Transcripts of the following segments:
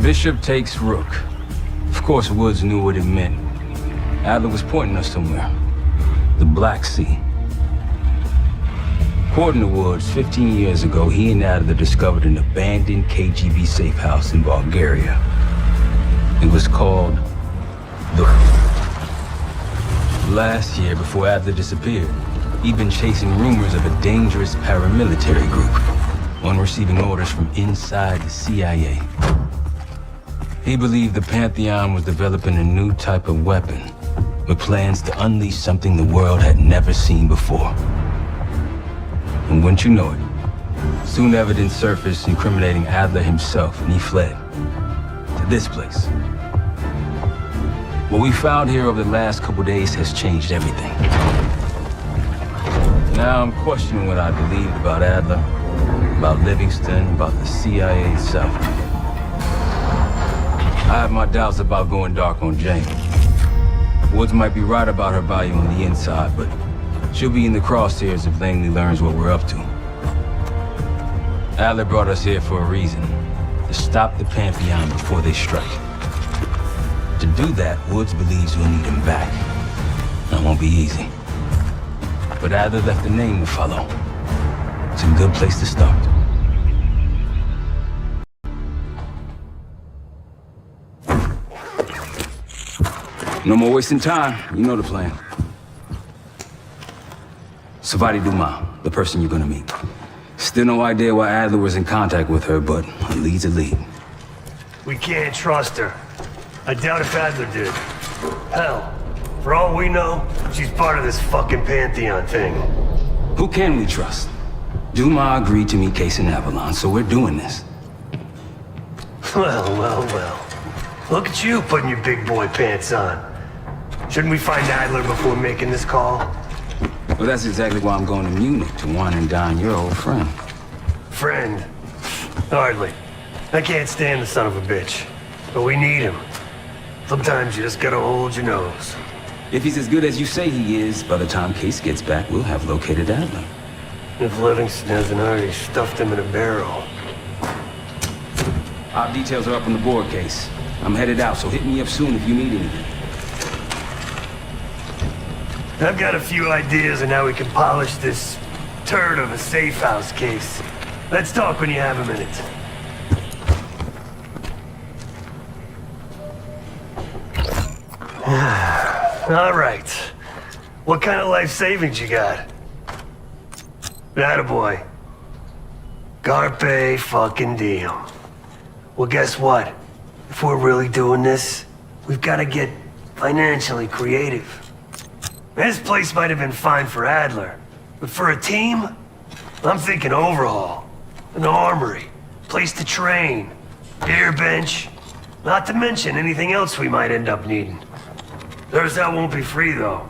Bishop takes Rook. Of course, Woods knew what it meant. Adler was pointing us somewhere. The Black Sea. According to Woods, 15 years ago, he and Adler discovered an abandoned KGB safe house in Bulgaria. It was called the... Last year, before Adler disappeared, he'd been chasing rumors of a dangerous paramilitary group, one receiving orders from inside the CIA. He believed the Pantheon was developing a new type of weapon, with plans to unleash something the world had never seen before. And wouldn't you know it, soon evidence surfaced incriminating Adler himself, and he fled to this place. What we found here over the last couple days has changed everything. Now I'm questioning what I believed about Adler, about Livingston, about the CIA itself. I have my doubts about going dark on Jane. Woods might be right about her value on the inside, but she'll be in the crosshairs if Langley learns what we're up to. Adler brought us here for a reason, to stop the Pantheon before they strike. To do that, Woods believes we'll need him back. That won't be easy. But Adler left a name to follow. It's a good place to start. No more wasting time. You know the plan. Savati Dumas, the person you're gonna meet. Still no idea why Adler was in contact with her, but a lead's a lead. We can't trust her. I doubt if Adler did. Hell, for all we know, she's part of this fucking Pantheon thing. Who can we trust? Dumas agreed to meet Case in Avalon, so we're doing this. Well. Look at you putting your big boy pants on. Shouldn't we find Adler before making this call? Well, that's exactly why I'm going to Munich, to wine and dine your old friend. Friend? Hardly. I can't stand the son of a bitch. But we need him. Sometimes you just gotta hold your nose. If he's as good as you say he is, by the time Case gets back, we'll have located Adler. If Livingston hasn't already stuffed him in a barrel. Our details are up on the board, Case. I'm headed out, so hit me up soon if you need anything. I've got a few ideas on how we can polish this turd of a safe house case. Let's talk when you have a minute. All right. What kind of life savings you got? Attaboy. Carpe fucking diem. Well, guess what? If we're really doing this, we've got to get financially creative. This place might have been fine for Adler, but for a team, I'm thinking overhaul, an armory, place to train, air bench, not to mention anything else we might end up needing. Theirs that won't be free, though.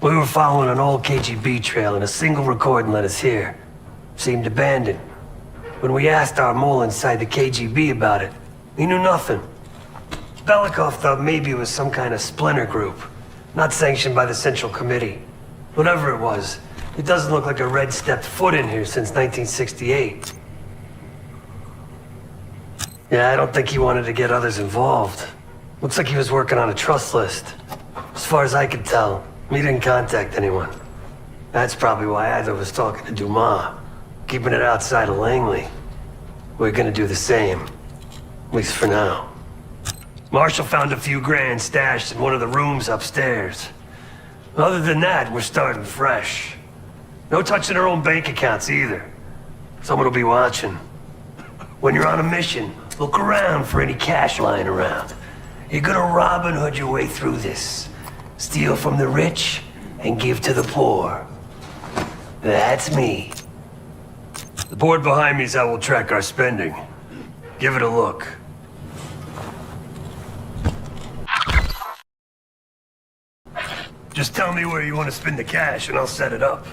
We were following an old KGB trail and a single recording led us here. Seemed abandoned. When we asked our mole inside the KGB about it, he knew nothing. Belikov thought maybe it was some kind of splinter group, not sanctioned by the Central Committee. Whatever it was, it doesn't look like a Red stepped foot in here since 1968. Yeah, I don't think he wanted to get others involved. Looks like he was working on a trust list. As far as I could tell, he didn't contact anyone. That's probably why Adler was talking to Dumas, keeping it outside of Langley. We're gonna do the same, at least for now. Marshall found a few grand stashed in one of the rooms upstairs. Other than that, we're starting fresh. No touching our own bank accounts either. Someone will be watching. When you're on a mission, look around for any cash lying around. You're gonna Robin Hood your way through this. Steal from the rich and give to the poor. That's me. The board behind me is how we'll track our spending. Give it a look. Just tell me where you want to spend the cash and I'll set it up.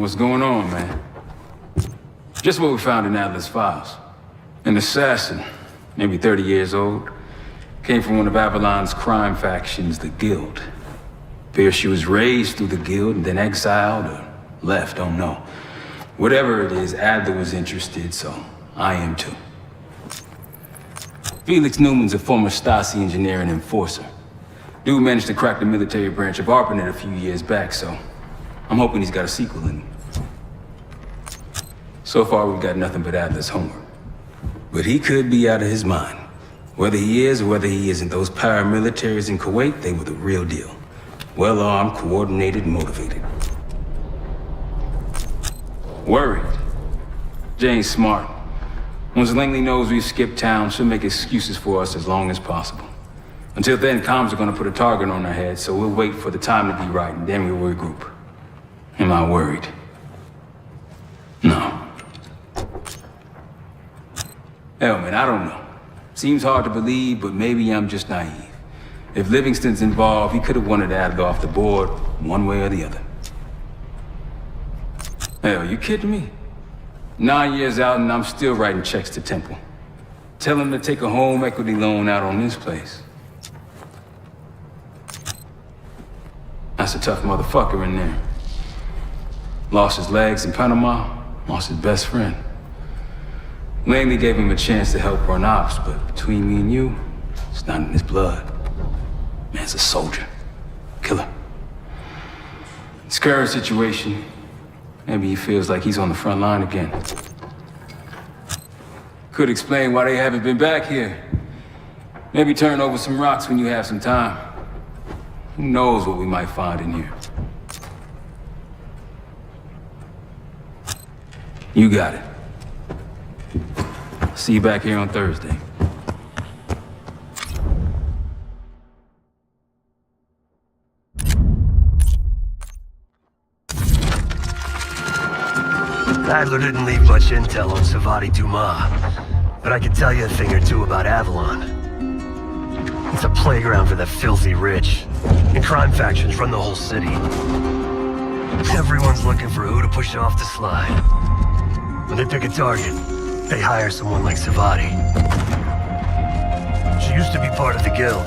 What's going on, man? Just what we found in Adler's files. An assassin, maybe 30 years old, came from one of Avalon's crime factions, the Guild. Fears she was raised through the Guild and then exiled or left, don't know. Whatever it is, Adler was interested, so I am too. Felix Newman's a former Stasi engineer and enforcer. Dude managed to crack the military branch of ARPANET a few years back, so I'm hoping he's got a sequel in him. So far, we've got nothing but Adler's homework. But he could be out of his mind. Whether he is or whether he isn't, those paramilitaries in Kuwait, they were the real deal. Well-armed, coordinated, motivated. Worried. Jane's smart. Once Langley knows we've skipped town, she'll make excuses for us as long as possible. Until then, comms are gonna put a target on our heads, so we'll wait for the time to be right, and then we'll regroup. Am I worried? No. Hell, man, I don't know. Seems hard to believe, but maybe I'm just naive. If Livingston's involved, he could have wanted Adler off the board, one way or the other. Hell, you kidding me? 9 years out and I'm still writing checks to Temple. Tell him to take a home equity loan out on this place. That's a tough motherfucker in there. Lost his legs in Panama, lost his best friend. Langley gave him a chance to help run ops, but between me and you, it's not in his blood. Man's a soldier. Killer. His current situation, maybe he feels like he's on the front line again. Could explain why they haven't been back here. Maybe turn over some rocks when you have some time. Who knows what we might find in here? You got it. See you back here on Thursday. Adler didn't leave much intel on Savati Dumas, but I can tell you a thing or two about Avalon. It's a playground for the filthy rich, and crime factions run the whole city. Everyone's looking for who to push off the slide. When they pick a target, they hire someone like Savati. She used to be part of the Guild,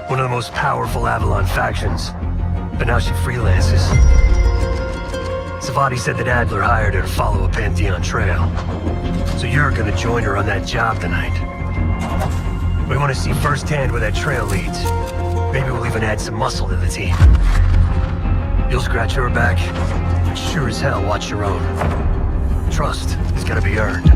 one of the most powerful Avalon factions, but now she freelances. Savati said that Adler hired her to follow a Pantheon trail. So you're gonna join her on that job tonight. We want to see firsthand where that trail leads. Maybe we'll even add some muscle to the team. You'll scratch her back, but sure as hell watch your own. Trust has gotta be earned.